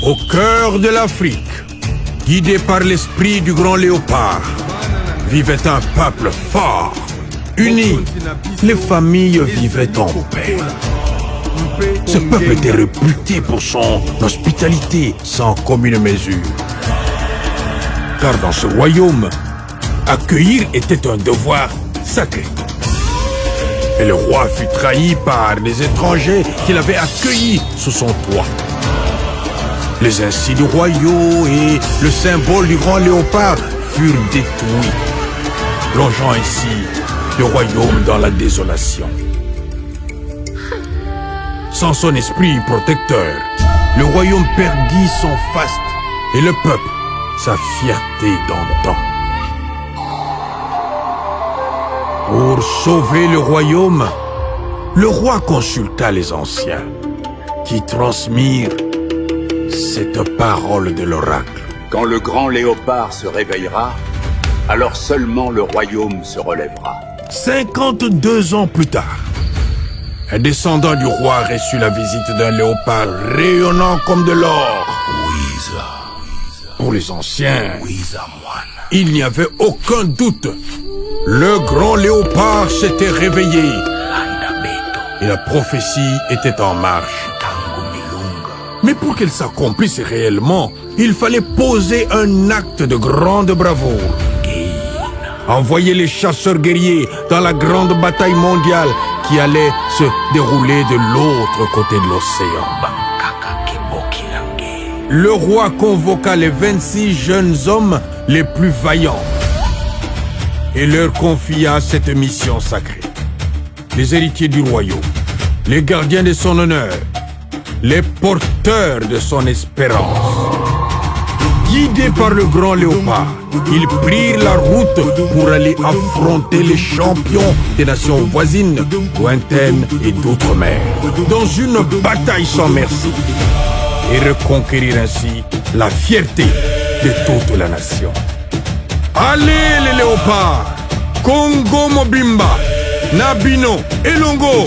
Au cœur de l'Afrique, guidé par l'esprit du grand léopard, vivait un peuple fort, uni. Les familles vivaient en paix. Ce peuple était réputé pour son hospitalité sans commune mesure. Car dans ce royaume, accueillir était un devoir sacré. Et le roi fut trahi par des étrangers qu'il avait accueillis sous son toit. Les insignes royaux et le symbole du grand léopard furent détruits, plongeant ainsi le royaume dans la désolation. Sans son esprit protecteur, le royaume perdit son faste et le peuple sa fierté d'antan. Pour sauver le royaume, le roi consulta les anciens, qui transmirent cette parole de l'oracle. Quand le grand léopard se réveillera, alors seulement le royaume se relèvera. 52 ans plus tard, un descendant du roi reçut la visite d'un léopard rayonnant comme de l'or. Pour les anciens, il n'y avait aucun doute. Le grand léopard s'était réveillé et la prophétie était en marche. Mais pour qu'elle s'accomplisse réellement, il fallait poser un acte de grande bravoure. Envoyer les chasseurs guerriers dans la grande bataille mondiale qui allait se dérouler de l'autre côté de l'océan. Le roi convoqua les 26 jeunes hommes les plus vaillants et leur confia cette mission sacrée. Les héritiers du royaume, les gardiens de son honneur, les porteurs de son espérance. Guidés par le grand léopard, ils prirent la route pour aller affronter les champions des nations voisines, lointaines et d'outre-mer, dans une bataille sans merci, et reconquérir ainsi la fierté de toute la nation. Allez les léopards, Congo Mobimba, Nabino et Longo.